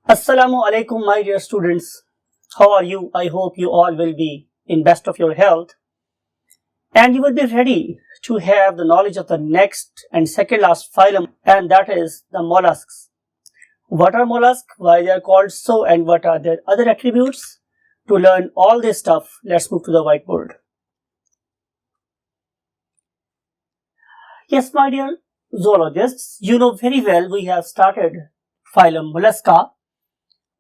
Assalamu alaikum, my dear students. How are you? I hope you all will be in best of your health and you will be ready to have the knowledge of the next and second last phylum, and that is the mollusks. What are mollusks? Why they are called so, and what are their other attributes? To learn all this stuff, let's move to the whiteboard. Yes, my dear zoologists, you know very well we have started phylum mollusca.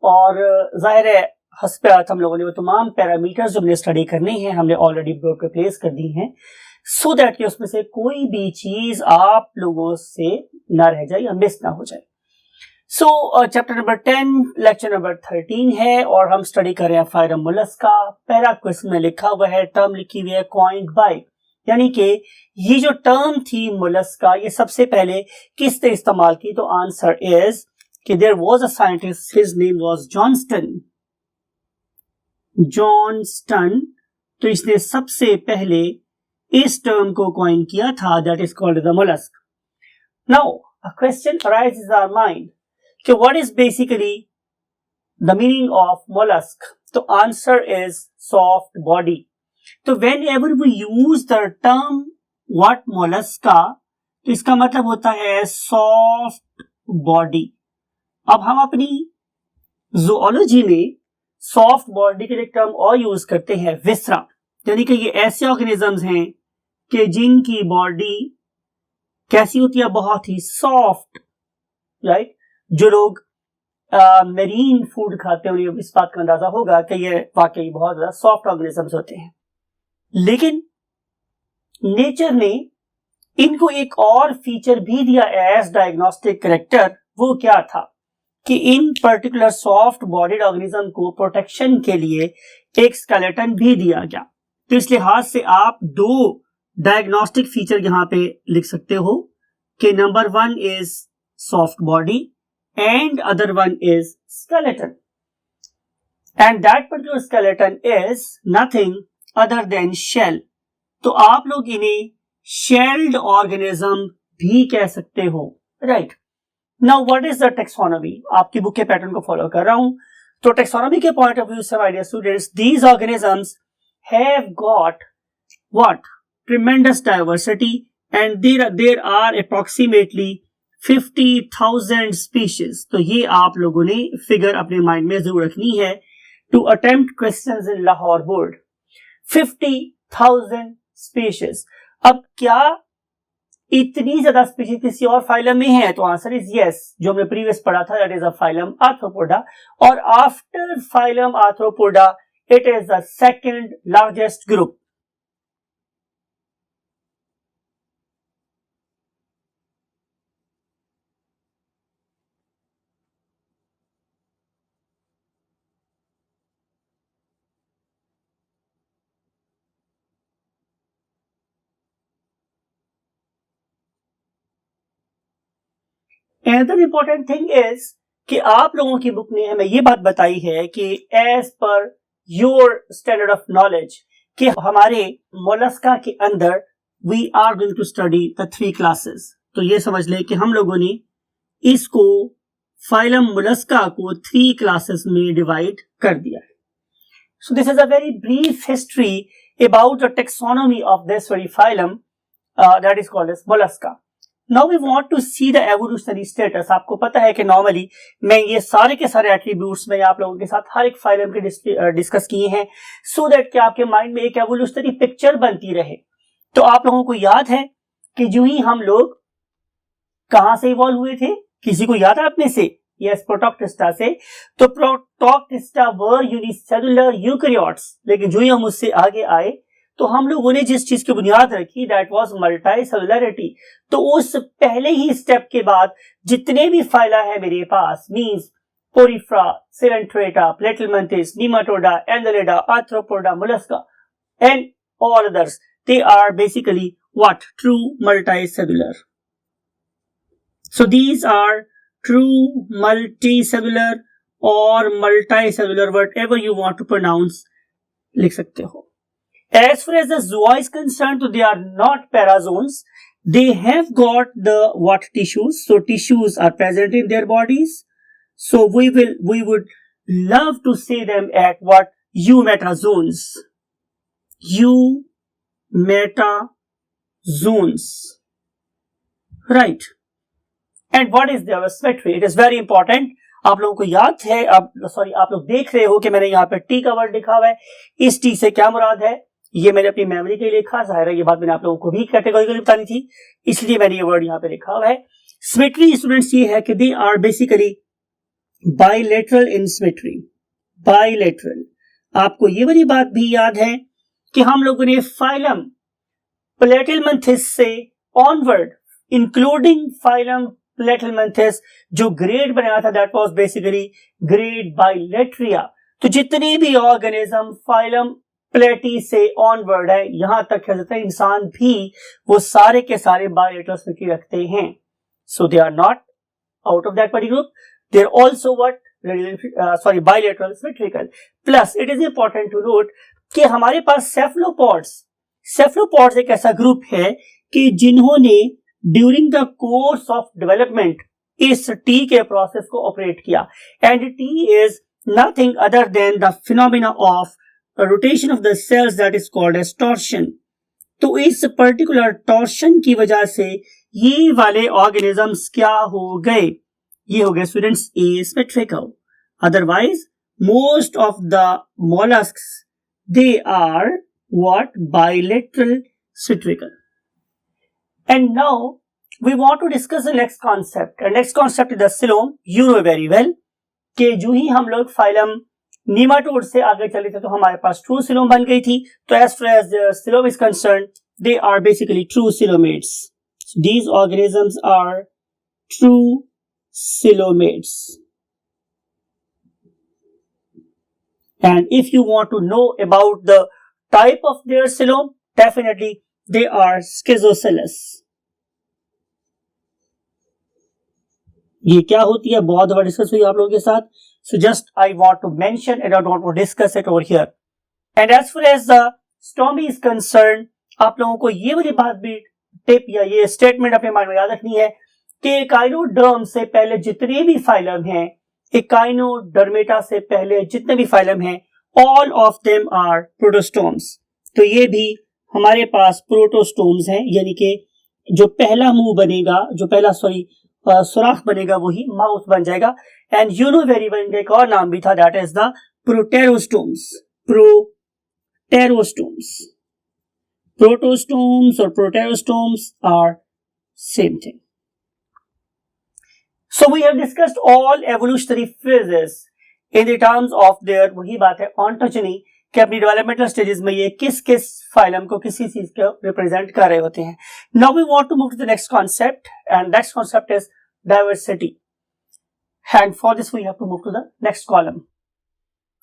और जाहिर है हस्बयात हम लोगों ने वो तमाम parameters जो हमने स्टडी करने हैं हमने ऑलरेडी बोर्ड पे प्लेस कर दी हैं सो दैट कि उसमें से कोई भी चीज आप लोगों से ना रह जाए या मिस ना हो जाए। सो चैप्टर नंबर 10 लेक्चर नंबर 13 है और हम स्टडी कर रहे हैं फाइलम मोलस्का। पहला क्वेश्चन में लिखा हुआ है, टर्म लिखी हुई है कॉइन्ड बाय, यानी कि ये जो टर्म थी मोलस्का ये सबसे पहले किसने इस्तेमाल की? तो आंसर इज कि there was a scientist, his name was Johnston. तो इसने सबसे पहले इस टर्म को कॉइन किया था, that is called the mollusk. Now a question arises in our mind कि what is basically the meaning of mollusk? तो answer is soft body. तो whenever we use the term what mollusca, तो इसका मतलब होता है soft body. अब हम अपनी ज़ूलॉजी में सॉफ्ट बॉडी के लिए टर्म और यूज करते हैं विसरा, यानी कि ये ऐसे ऑर्गेनिजम्स हैं कि जिनकी बॉडी कैसी होती है? बहुत ही सॉफ्ट, राइट। जो लोग मेरीन फूड खाते हैं उन्हें इस बात का अंदाजा होगा कि ये वाकई बहुत ज्यादा सॉफ्ट ऑर्गेनिजम्स होते हैं। लेकिन नेचर ने इनको एक और फीचर भी दिया एज डायग्नोस्टिक कैरेक्टर। वो क्या था कि इन पर्टिकुलर सॉफ्ट बॉडीड ऑर्गेनिज्म को प्रोटेक्शन के लिए एक स्केलेटन भी दिया गया। तो इस लिहाज से आप दो डायग्नोस्टिक फीचर यहां पे लिख सकते हो कि number 1 is soft body and other one is skeleton, and that particular skeleton is nothing other than shell. तो आप लोग इन्हें शेल्ड ऑर्गेनिज्म भी कह सकते हो, right. Now what is the taxonomy? आपकी बुक के पैटर्न को फॉलो कर रहा हूं। तो taxonomy के पॉइंट ऑफ व्यू से my dear students, these organisms have got what? Tremendous diversity and there are approximately 50,000 species. तो ये आप लोगों ने फिगर अपने माइंड में जरूर रखनी है to attempt questions in Lahore board. 50,000 species. अब क्या इतनी ज्यादा स्पीशीज किसी और फाइलम में है? तो आंसर इज यस, जो हमने प्रीवियस पढ़ा था, that is a phylum Arthropoda, और after phylum Arthropoda it is the second largest group. Another important thing is कि आप लोगों की बुक ने हमें ये बात बताई है कि as per your standard of knowledge कि हमारे मोलस्का के अंदर we are going to study the 3 classes. तो ये समझ ले कि हम लोगों ने इसको फाइलम मोलस्का को 3 क्लासेस में डिवाइड कर दिया है। So this is a very brief history about the taxonomy of this very phylum that is called as Mollusca. Now we want to see the evolutionary status. आपको पता है कि normally मैं ये सारे के सारे एट्रीब्यूट्स में आप लोगों के साथ हर एक फाइलम के डिस्कस किए हैं सो दैट कि आपके माइंड में एक एवोल्यूशनरी पिक्चर बनती रहे। तो आप लोगों को याद है कि जो ही हम लोग कहां से इवॉल्व हुए थे? किसी को याद है आप में से? यस, प्रोटोक्टिस्टा से। तो प्रोटोक्टिस्टा वर यूनिसेलुलर यूकैरियोट्स, लेकिन जो ही हम उससे आगे आए तो हम लोगों ने जिस चीज की बुनियाद रखी दैट वाज मल्टीसेलुलरिटी। तो उस पहले ही स्टेप के बाद जितने भी फाइला है मेरे पास, means Porifera, Coelenterata, Platyhelminthes, Nematoda, Annelida, Arthropoda, Mollusca and all others, they are basically what? True multicellular. So these are true multicellular और multicellular, whatever you want to pronounce लिख सकते हो। As far as the zoa is concerned, so they are not parazoans. They have got the what? Tissues. So tissues are present in their bodies. So we would love to see them at what eumetazoans. Eumetazoans. Right. And what is their symmetry? It is very important. आप लोगों को याद है, आप लोग देख रहे हो कि मैंने यहाँ पे टी का वर्ड लिखा हुआ है. इस टी से क्या मुराद है ये मैंने अपनी मेमोरी के लिए लिखा. जाहिर है ये बात मैंने आप लोगों को भी कैटेगोरिकली बतानी थी, इसलिए मैंने ये वर्ड यहाँ पे लिखा हुआ है. सिमेट्री स्टूडेंट्स ये है कि they are basically bilateral in symmetry. Bilateral. आपको ये वाली बात भी याद है कि हम लोगों ने फाइलम प्लेटिलमंथिस से ऑनवर्ड, इंक्लूडिंग फाइलम प्लेटिलमंथिस, जो ग्रेड बनाया था that was basically grade Bilateria. तो जितने भी ऑर्गेनिज्म फाइलम प्लेटी से ऑनवर्ड है, यहां तक है इंसान भी, वो सारे के सारे बाइलेटरल सिमेट्री रखते हैं. So they are not out of that particular group, they are also what bilateral symmetrical. Plus it is important to note कि हमारे पास सेफलोपॉड्स एक ऐसा ग्रुप है कि जिन्होंने during the course of development इस टी के प्रोसेस को ऑपरेट किया. And T is nothing other than the phenomena of rotation of the cells that is called as torsion. तो इस पर्टिकुलर टॉर्शन की वजह से ये वाले ऑर्गेनिजम्स क्या हो गए, ये हो गए students asymmetrical. Otherwise most of the molluscs they are what bilateral symmetrical. And now we want to discuss the next concept. And next concept is the coelom. You know very well कि जो ही हम लोग phylum nematode से आगे चले थे तो हमारे पास ट्रू coelom बन गई थी. तो as far as the coelom is concerned, they are basically true coelomates. So these organisms are true coelomates. And if you want to know about the type of their coelom, definitely they are schizocellus. ये क्या होती है बहुत बार discuss हुई आप लोगों के साथ. So just I want to mention and I don't want to discuss it over here. And as far as the stomy is concerned, आप लोगों को ये वाली बात भी टिप या ये स्टेटमेंट अपने माइंड में याद रखनी है कि एकाइनोडर्म से पहले जितने भी फाइलम हैं, एकाइनोडर्मेटा से पहले जितने भी फाइलम हैं, all of them are protostomes. तो ये भी हमारे पास प्रोटोस्टोम्स हैं, यानी कि जो पहला मुंह बनेगा, जो पहला सुराख बनेगा वही माउथ बन जाएगा. And you know very well, इनका एक और नाम भी था, that is the proterostomes. Protostomes और proterostomes are same thing. So we have discussed all evolutionary phases in the terms of their, वही बात है ऑन्टोजेनी, कि अपनी डेवलपमेंटल स्टेजेस में ये किस किस फाइलम को किसी चीज को रिप्रेजेंट कर रहे होते हैं. Now we want to move to the next concept and next concept is diversity. And for this we have to move to the next column.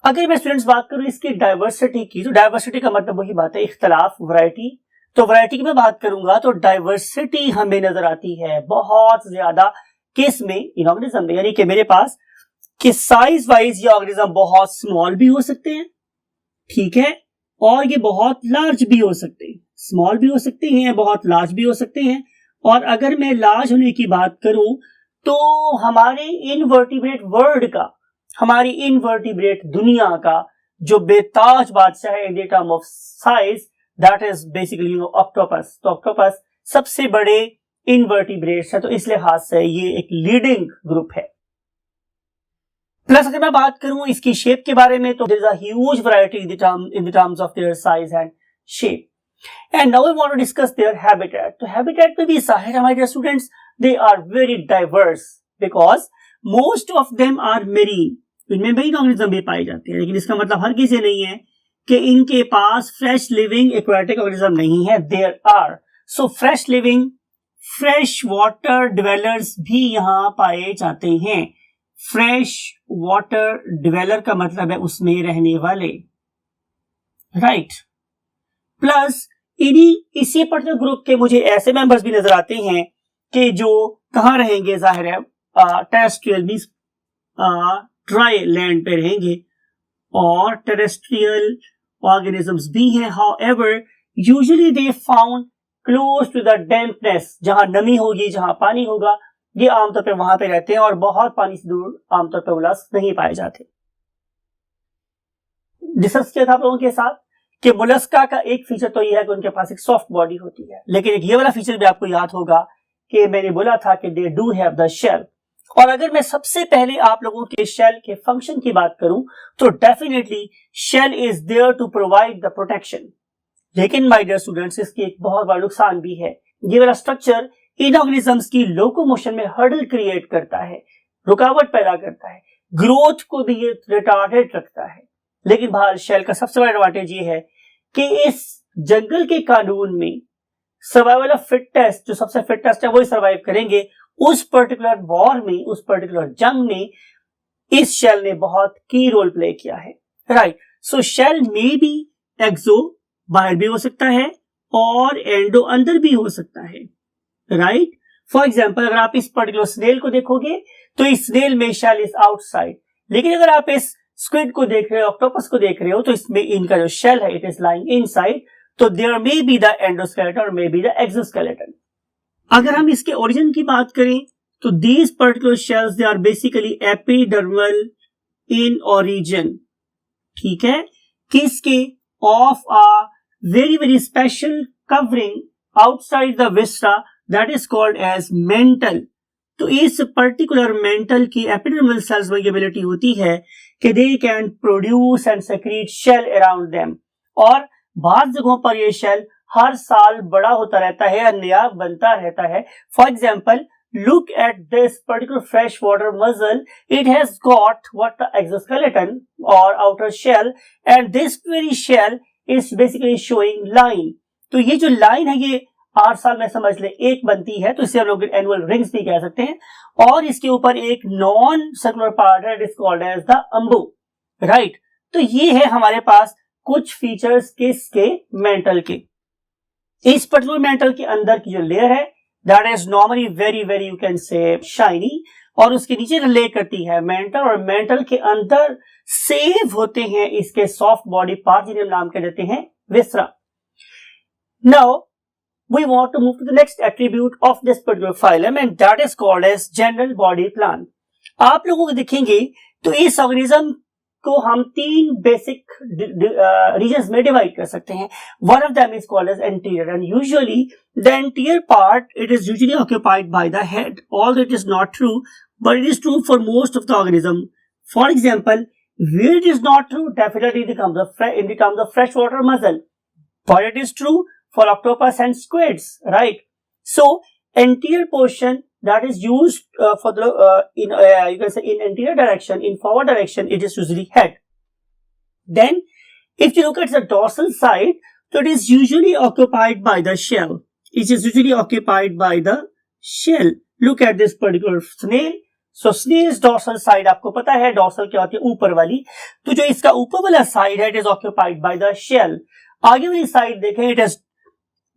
अगर मैं स्टूडेंट्स बात करूं इसकी डाइवर्सिटी की, तो डाइवर्सिटी का मतलब वही बात है इख्तलाफ, वैरायटी. तो वैरायटी की मैं बात करूंगा तो डाइवर्सिटी हमें नजर आती है बहुत ज्यादा किस में, इन ऑर्गेनिज्म में. यानी कि मेरे पास कि साइज वाइज ये ऑर्गेनिज्म बहुत स्मॉल भी हो सकते हैं, ठीक है, और ये बहुत लार्ज भी हो सकते हैं. स्मॉल भी हो सकते हैं, बहुत लार्ज भी हो सकते हैं. और अगर मैं लार्ज होने की बात करूं तो हमारे इनवर्टिब्रेट वर्ल्ड का, हमारी इनवर्टिब्रेट दुनिया का जो बेताज बादशाह है in term of size, that is basically octopus. तो ऑक्टोपस सबसे बड़े इनवर्टिब्रेट्स है, तो इस लिहाज से ये एक लीडिंग ग्रुप है. प्लस अगर मैं बात करूं इसकी शेप के बारे में तो there is a huge variety in the terms of their size and shape. And now we want to discuss their habitat. तो हैबिटेट में भी जाहिर है my students, they are very diverse because most of them are marine. इनमें marine organism भी पाए जाते हैं, लेकिन इसका मतलब हर किसी नहीं है कि इनके पास फ्रेश लिविंग एक्वाटिक ऑर्गेनिज्म नहीं है. There are. So fresh living, fresh water dwellers भी यहां पाए जाते हैं. फ्रेश वाटर डिवेलर का मतलब है उसमें रहने वाले, राइट. प्लस इसी पर्टिकुलर ग्रुप के मुझे ऐसे मेंबर्स भी नजर आते हैं कि जो कहां रहेंगे, जाहिर है टेरेस्ट्रियल मींस ड्राई लैंड पे रहेंगे, और टेरेस्ट्रियल ऑर्गेनिजम्स भी हैं. However usually they found close to the dampness, जहां नमी होगी, जहां पानी होगा, ये आमतौर पर वहां पे रहते हैं और बहुत पानी से दूर आमतौर पर मोलस्क नहीं पाए जाते। डिस्कस किया था आप लोगों के साथ कि मोलस्का का एक फीचर तो ये है कि उनके पास एक सॉफ्ट बॉडी होती है, लेकिन एक ये वाला फीचर भी आपको याद होगा कि मैंने बोला था कि they do have the shell. और अगर मैं सबसे पहले आप लोगों के शेल के फंक्शन की बात करूं तो definitely shell is there to provide the protection. लेकिन माय डियर स्टूडेंट्स, इसके एक बहुत बड़ा नुकसान भी है। ये वाला स्ट्रक्चर इन ऑर्गेनिजम्स की लोकोमोशन में हर्डल क्रिएट करता है, रुकावट पैदा करता है, ग्रोथ को भी ये रिटार्डेड रखता है। लेकिन बहरहाल शेल का सबसे बड़ा एडवांटेज ये है कि इस जंगल के कानून में सर्वाइवल ऑफ फिटेस्ट, जो सबसे फिटेस्ट है वही सर्वाइव करेंगे। उस पर्टिकुलर वॉर में, उस पर्टिकुलर जंग में इस शेल ने बहुत की रोल प्ले किया है, राइट। सो शेल में भी एक्सो, बाहर भी हो सकता है, और एंडो, अंदर भी हो सकता है, राइट। फॉर एग्जाम्पल, अगर आप इस पर्टिकुलर स्नेल को देखोगे तो इस स्नेल में शेल इज आउटसाइड, लेकिन अगर आप इस स्क्विड को देख रहे हो, ऑक्टोपस को देख रहे हो, तो इसमें इनका जो शेल है इट इज लाइंग इनसाइड, तो there may be the endoskeleton और मे बी द एक्सोस्केलेटन। अगर हम इसके ओरिजिन की बात करें तो these particular shells they are basically epidermal in origin, ठीक है, किसके, of a very very special covering outside the vista that is called as mantle. तो इस पर्टिकुलर मेंटल की एपिडर्मल सेल्स में एबिलिटी होती है कि they can produce and secrete shell around them, और बहुत जगहों पर ये शेल हर साल बड़ा होता रहता है और नया बनता रहता है। For example, look at this particular fresh water mussel, it has got what the exoskeleton और outer shell, and this very shell is basically showing line. तो ये जो लाइन है ये 8 साल में समझ ले एक बनती है, तो इसे हम लोग एनुअल रिंग्स भी कह सकते हैं, और इसके ऊपर एक नॉन सर्कुलर पार्ट है, it is called as the umbo, right. तो ये है हमारे पास कुछ फीचर्स किसके, मेंटल के। इस पर्टिकुलर मेंटल के अंदर की जो लेयर है that is normally very very you can say shiny, और उसके नीचे ले करती है मेंटल, और मेंटल के अंदर सेव होते हैं इसके सॉफ्ट बॉडी पार्ट जिन्हें नाम कह देते हैं viscera. Now we want to move to the next attribute of this particular phylum, and that is called as general body plan. आप लोगों को देखेंगे तो इस ऑर्गेनिज्म को हम 3 बेसिक रीजन्स में डिवाइड कर सकते हैं। One of them is called as anterior, and usually the anterior part it is usually occupied by the head. Although it is not true, but it is true for most of the organism. For example, where it is not true, definitely in the terms of freshwater mussel, but it is true for octopus and squids, right? So anterior portion that is used for the you can say in anterior direction, in forward direction it is usually head. Then if you look at the dorsal side, so it is usually occupied by the shell. It is usually occupied by the shell. Look at this particular snail. So snail's dorsal side आपको पता है dorsal क्या होती है, ऊपर वाली, तो जो इसका ऊपर वाला side है it is occupied by the shell. आगे वाली side देखें it is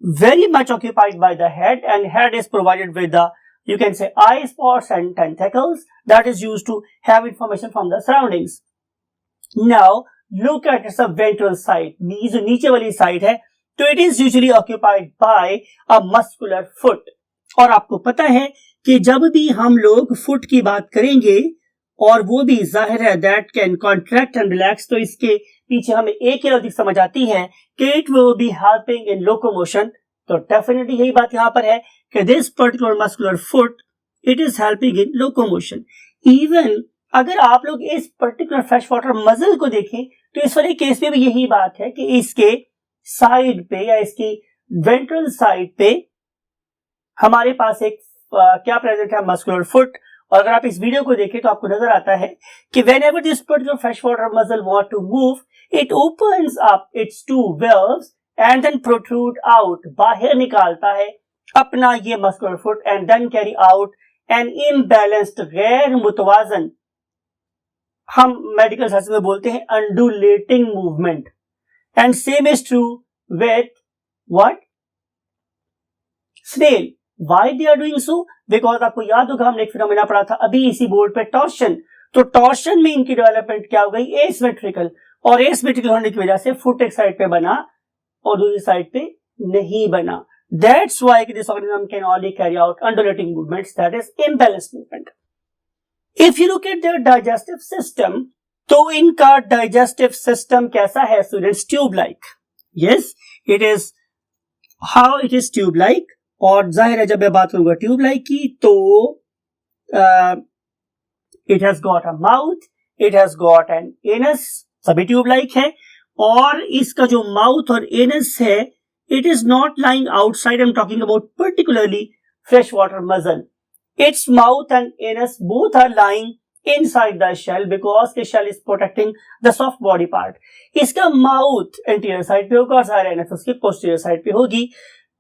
very much occupied by the head, and head is provided with the you can say eye spots and tentacles that is used to have information from the surroundings. Now look at its ventral side, जो नीचे वाली side है, तो it is usually occupied by a muscular foot. और आपको पता है कि जब भी हम लोग फुट की बात करेंगे और वो भी जाहिर है that can contract and relax, तो इसके पीछे हमें एक ही लॉजिक समझ आती है कि it will be helping in locomotion. तो डेफिनेटली यही बात यहां पर है कि this particular muscular foot it is helping in locomotion. Even अगर आप लोग इस पर्टिकुलर फ्रेश वाटर मसल को देखें तो इस वाले केस में भी यही बात है कि इसके साइड पे या इसकी वेंट्रल साइड पे हमारे पास एक क्या प्रेजेंट है, मस्कुलर फुट। और अगर आप इस वीडियो को देखें तो आपको नजर आता है कि whenever this particular freshwater mussel want to move, it opens up its 2 valves and then protrude out, बाहर निकालता है अपना ये muscular foot and then carry out an imbalanced, गैर मुतवाजन, हम मेडिकल साइंस में बोलते हैं undulating movement. And same is true with what? Snail. Why they are doing so? Because आपको याद होगा हमने एक फिनोमेना पढ़ा था अभी इसी बोर्ड पे, टॉर्शन। तो टॉर्शन में इनकी डेवलपमेंट क्या हो गई, एसिमेट्रिकल, और एसिमेट्रिकल होने की वजह से फुट एक साइड पे बना और दूसरी साइड पे नहीं बना। That's why this organism can only carry out undulating movements, that is imbalanced movement. If you look at their digestive system, तो इनका digestive system कैसा है students? Tube-like. Yes, it is how it is tube-like. और जाहिर है जब मैं बात करूंगा tube-like की तो it has got a mouth, it has got an anus, सभी tube-like है. और इसका जो mouth और anus है, it is not lying outside. I'm talking about particularly freshwater mussel. Its mouth and anus both are lying inside the shell because the shell is protecting the soft body part. इसका mouth anterior side पे होगा और सारा anus उसकी posterior side पे होगी.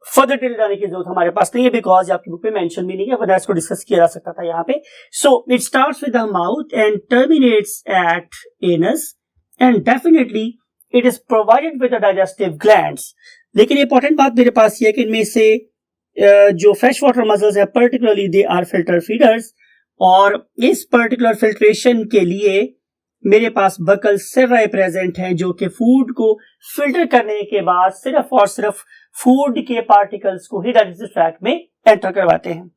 Further detail जाने की जरूरत हमारे पास नहीं है बिकॉज आपकी बुक में मेंशन भी नहीं है, वरना इसको डिस्कस किया जा सकता था यहाँ पे. So it starts with the mouth and terminates at anus and definitely it is provided with the digestive glands. लेकिन इंपॉर्टेंट बात मेरे पास ये है कि इनमें से जो फ्रेश वाटर मसल्स है particularly they are filter feeders, और इस पर्टिकुलर फिल्ट्रेशन के लिए मेरे पास बकल सेराई प्रेजेंट हैं जो कि फूड को फिल्टर करने के बाद सिर्फ और सिर्फ फूड के पार्टिकल्स को ही डाइजेस्टिव ट्रैक्ट में एंटर करवाते हैं,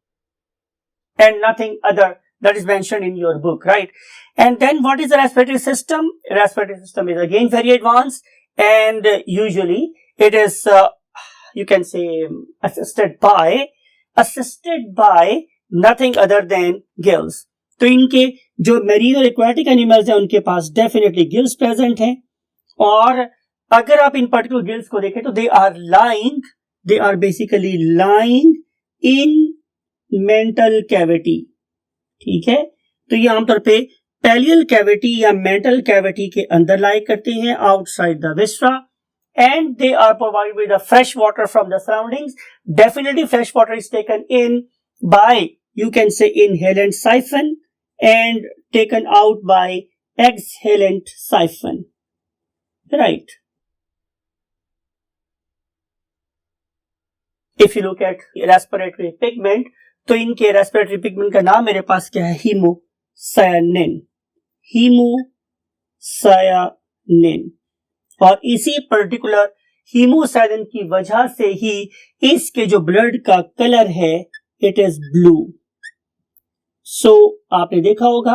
and nothing other that is mentioned in your book, right? And then what is the respiratory system? Respiratory system is again very advanced, and usually it is you can say assisted by nothing other than gills. तो इनके जो marine और aquatic animals हैं उनके पास definitely gills present हैं, और अगर आप इन पर्टिकुलर गिल्स को देखें तो they are basically lying in mantle cavity. ठीक है, तो ये आमतौर पे पैलियल कैविटी या मेंटल कैविटी के अंदर लाई करते हैं outside the viscera, and they are provided with the fresh water from the surroundings. Definitely fresh water is taken in by you can say inhalant siphon and taken out by exhalant siphon, right? If you look at respiratory pigment, तो इनके respiratory pigment का नाम मेरे पास क्या है? हीमोसायानिन. और इसी particular हीमोसायानिन की वजह से ही इसके जो ब्लड का कलर है इट इज ब्लू. सो आपने देखा होगा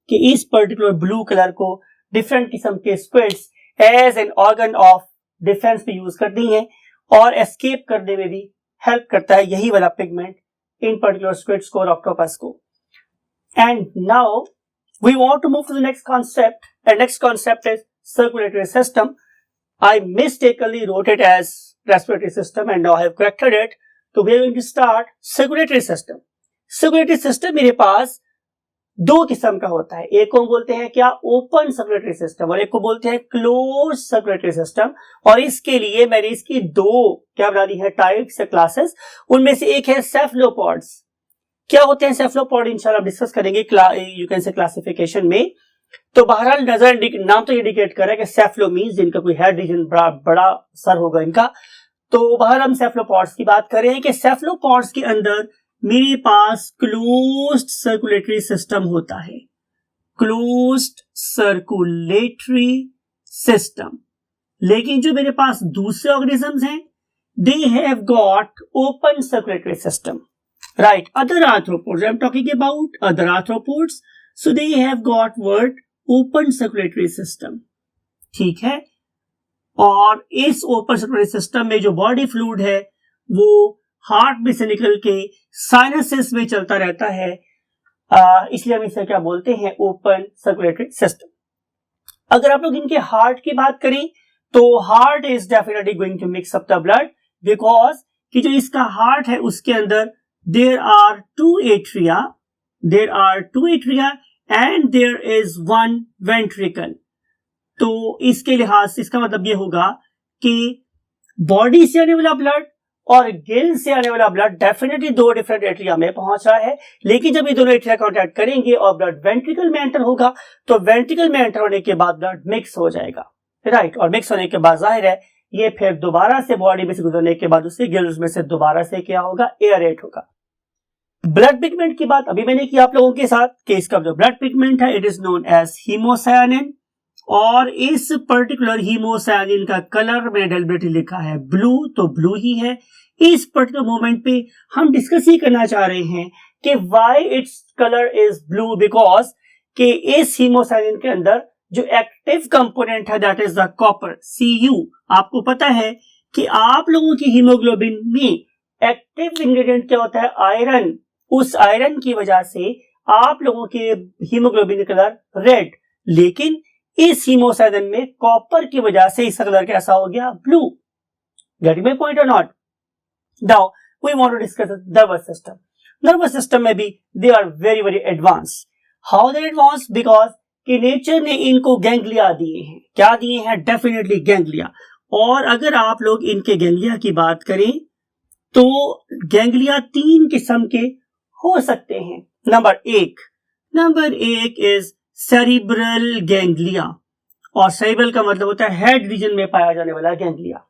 कि इस पर्टिकुलर ब्लू कलर को डिफरेंट किस्म के squids as an organ of defence पे यूज करती हैं और एस्केप करने में भी हेल्प करता है यही वाला पिगमेंट इन पर्टिकुलर स्क्विड्स को और ऑक्टोपस को. And now we want to move to the next concept, and next concept is circulatory system. I mistakenly wrote it as respiratory system and now I have corrected it. तो we are going to start circulatory system. Circulatory system मेरे पास दो किस्म का होता है. एक को बोलते हैं क्या? ओपन सर्कुलेटरी सिस्टम, और एक को बोलते हैं क्लोज सर्कुलेटरी सिस्टम. और इसके लिए मैंने इसकी दो क्या बना दी है टाइप्स या क्लासेस. उनमें से एक है सेफलोपॉड्स. क्या होते हैं सेफलोपॉड? इंशाल्लाह डिस्कस करेंगे यू कैन से क्लासिफिकेशन में. तो बहरहाल नजर नाम तो इंडिकेट कर रहा है कि सेफलो मींस जिनका कोई हेड रीजन बड़ा सर होगा इनका. तो बहरहाल हम सेफलोपॉड्स की बात कर रहे हैं कि सेफलोपॉड्स के अंदर मेरे पास क्लोज्ड सर्कुलेटरी सिस्टम होता है. Closed circulatory system. लेकिन जो मेरे पास दूसरे ऑर्गेनिजम्स हैं they have got open circulatory system, right? Other arthropods, I am talking about other arthropods, so they have got word open circulatory system. ठीक है, और इस ओपन सर्कुलेटरी सिस्टम में जो बॉडी फ्लूइड है वो हार्ट में से निकल के साइनसेस में चलता रहता है, इसलिए हम इसे क्या बोलते हैं? Open circulatory system. अगर आप लोग इनके हार्ट की बात करें तो heart is definitely going to mix up the blood, because कि जो इसका हार्ट है उसके अंदर there are two atria and there is one ventricle. तो इसके लिहाज से इसका मतलब ये होगा कि बॉडी से आने वाला ब्लड और गिल से आने वाला ब्लड डेफिनेटली दो डिफरेंट एट्रिया में पहुंच रहा है. लेकिन जब ये दोनों एट्रिया कॉन्टैक्ट करेंगे और ब्लड वेंट्रिकल में एंटर होगा तो वेंट्रिकल में एंटर होने के बाद ब्लड मिक्स हो जाएगा, राइट? और मिक्स होने के बाद जाहिर है ये फिर दोबारा से बॉडी में से गुजरने के बाद उसे गिल्स में से दोबारा से क्या होगा? एयरेट होगा. ब्लड पिगमेंट की बात अभी मैंने की आप लोगों के साथ कि इसका जो ब्लड पिगमेंट है इट इज नोन एज हीमोसायानिन, और इस पर्टिकुलर हीमोसायनिन का कलर मैंने डेलिबरेटली लिखा है ब्लू, तो ब्लू ही है। इस पर्टिकुलर मोमेंट पे हम डिस्कस ही करना चाह रहे हैं कि why its colour is blue, because कि इस हीमोसायनिन के अंदर जो एक्टिव कंपोनेंट है that is the copper, Cu। आपको पता है कि आप लोगों की हीमोग्लोबिन में एक्टिव इंग्रेडिएंट क्या होता है? आयरन। उस आयरन की वजह से आप लोगों के हीमोग्लोबिन का कलर रेड, लेकिन इस हीमोसायनिन में कॉपर की वजह से इसका कलर कैसा हो गया? ब्लू। गेटिंग माय पॉइंट और not? Now we want to discuss nervous system. Nervous system में भी they are very very advance. How they advance? Because कि नेचर ने इनको गैंग्लिया दिए हैं। क्या दिए हैं? Definitely ganglia. और अगर आप लोग इनके गैंग्लिया की बात करें तो गैंग्लिया 3 किस्म के हो सकते हैं। नंबर एक इज सेरिब्रल गैंग्लिया, और सेरिब्रल का मतलब होता है हेड रीजन में पाया जाने वाला ganglia.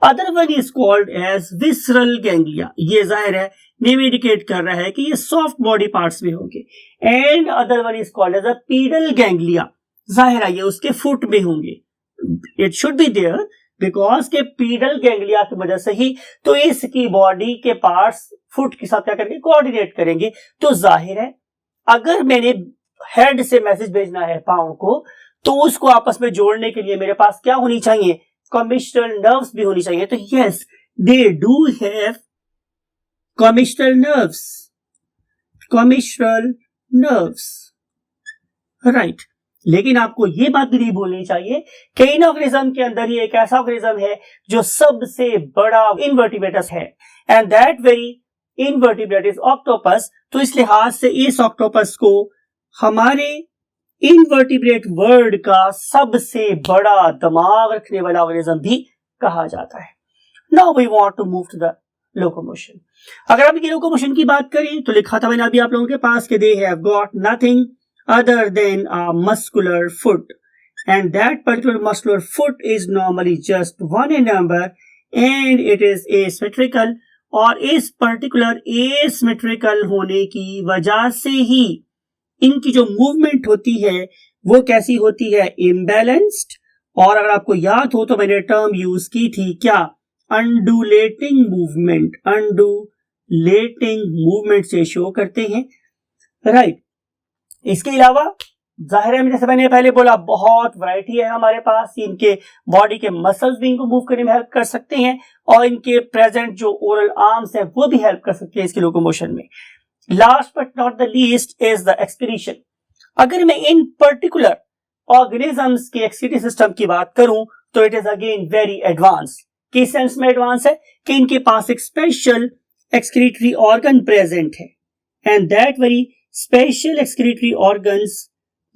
Other one is called as visceral ganglia. ये जाहिर है नेम इंडिकेट कर रहा है कि ये सॉफ्ट बॉडी पार्ट्स में होंगे। And other one is called as a pedal ganglia. जाहिर है ये उसके फुट में होंगे। It should be there because के पीडल गैंग्लिया की वजह से ही तो इसकी बॉडी के पार्ट्स फुट के साथ क्या करेंगे? कोऑर्डिनेट करेंगे। तो जाहिर है अगर मैंने हेड से मैसेज भेजना है पांव को, तो उसको आपस में जोड़ने के लिए मेरे पास क्या होनी चाहिए? कॉमिशनल नर्व्स भी होनी चाहिए। तो yes, they do have commissural nerves, right. लेकिन आपको ये बात भी नहीं भूलनी चाहिए कि इन ऑर्गेनिज्म के अंदर ही एक ऐसा ऑर्गेनिज्म है जो सबसे बड़ा इनवर्टिब्रेटस है, and that very invertebrate is octopus. तो इस लिहाज से इस ऑक्टोपस को हमारे इनवर्टिब्रेट वर्ल्ड का सबसे बड़ा दिमाग रखने वाला ऑर्गेनिज्म भी कहा जाता है। Now we want to move to the locomotion. अगर आप लोकोमोशन की बात करें तो लिखा था मैंने अभी आप लोगों के पास कि they have got nothing other than a muscular foot, and that particular muscular foot is normally just one in number and it is asymmetrical, और इस पर्टिकुलर asymmetrical होने की वजह से ही इनकी जो मूवमेंट होती है वो कैसी होती है? इम्बैलेंस्ड। और अगर आपको याद हो तो मैंने टर्म यूज की थी क्या? Undulating movement. अंडुलेटिंग मूवमेंट से शो करते हैं, राइट। इसके अलावा जाहिर है जैसे मैंने पहले बोला बहुत वैरायटी है हमारे पास। इनके बॉडी के मसल्स भी इनको मूव करने में हेल्प कर सकते हैं, और इनके प्रेजेंट जो ओरल आर्म्स है वो भी हेल्प कर सकते हैं इसके लोकोमोशन में। Last but not the least is the excretion. अगर मैं इन पर्टिकुलर ऑर्गेनिजम्स के एक्सक्रीटरी सिस्टम की बात करूं तो it is again very advance. किस सेंस में एडवांस है? कि इनके पास एक स्पेशल एक्सक्रीटरी ऑर्गन प्रेजेंट है, and that very special excretory organs,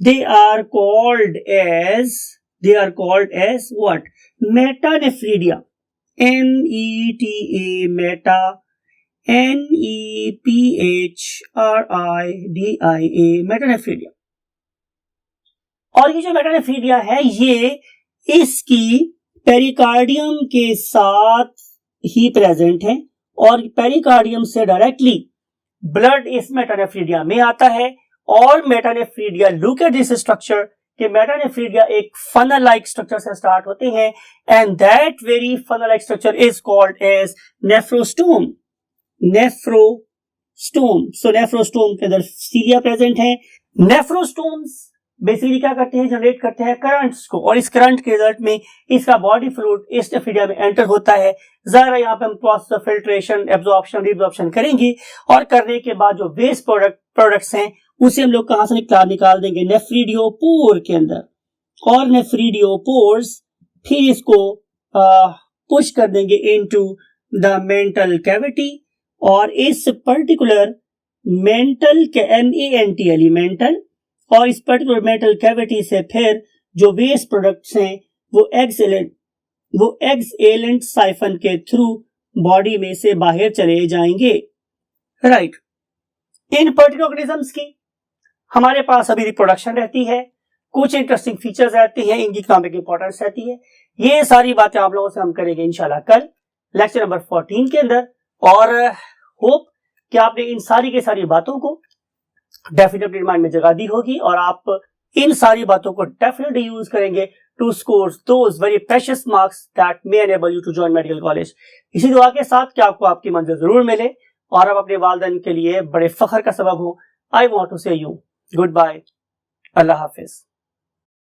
they are called as what? Metanephridia. META, meta, NEPHRIDIA, metanephridia। और ये जो मेटानेफ्रीडिया है ये इसकी पेरिकार्डियम के साथ ही प्रेजेंट है, और पेरिकार्डियम से डायरेक्टली ब्लड इस मेटानेफ्रीडिया में आता है। और metanephridia, look at this structure, कि मेटानेफ्रीडिया एक फनल लाइक स्ट्रक्चर से स्टार्ट होते हैं, and that very funnel like structure is called as nephrostome. So nephrostome के अंदर सीलिया प्रेजेंट है। नेफ्रोस्टोम्स बेसिकली क्या करते हैं? जनरेट करते हैं करंट्स को, और इस करंट के रिजल्ट में इसका बॉडी फ्लूइड इस नेफ्रीडिया में एंटर होता है। जरा यहाँ पे हम प्रोसेस ऑफ फिल्ट्रेशन, एब्जॉर्प्शन, रिब्जॉर्प्शन करेंगे, और करने के बाद जो वेस्ट प्रोडक्ट्स हैं उसे हम लोग कहां से निकाल देंगे? नेफ्रीडियोपोर के अंदर, और नेफ्रीडियोपोर्स फिर इसको पुश कर देंगे इनटू द मेंटल कैविटी, और इस पर्टिकुलर मेंटल MENTL मेंटल, और इस पर्टिकुलर मेंटल कैविटी से फिर जो वेस्ट प्रोडक्ट्स हैं वो एक्सएलेंट साइफन के थ्रू बॉडी में से बाहर चले जाएंगे, राइट। इन पर्टिकुलर ऑर्गेनिजम्स की हमारे पास अभी रिप्रोडक्शन रहती है, कुछ इंटरेस्टिंग फीचर्स रहती हैं, इनकी इकोनॉमिक इंपॉर्टेंस रहती है। ये सारी बातें आप लोगों से हम करेंगे इंशाल्लाह कल लेक्चर नंबर 14 के अंदर, और होप कि आपने इन सारी की सारी बातों को डेफिनेटली माइंड में जगा दी होगी, और आप इन सारी बातों को डेफिनेटली यूज करेंगे to score those very precious marks that may enable you to join medical college. इसी दुआ के साथ कि आपको आपकी मंजिल जरूर मिले और आप अपने वालिदैन के लिए बड़े फख्र का सबब हो। I want to say you good bye, अल्लाह हाफिज।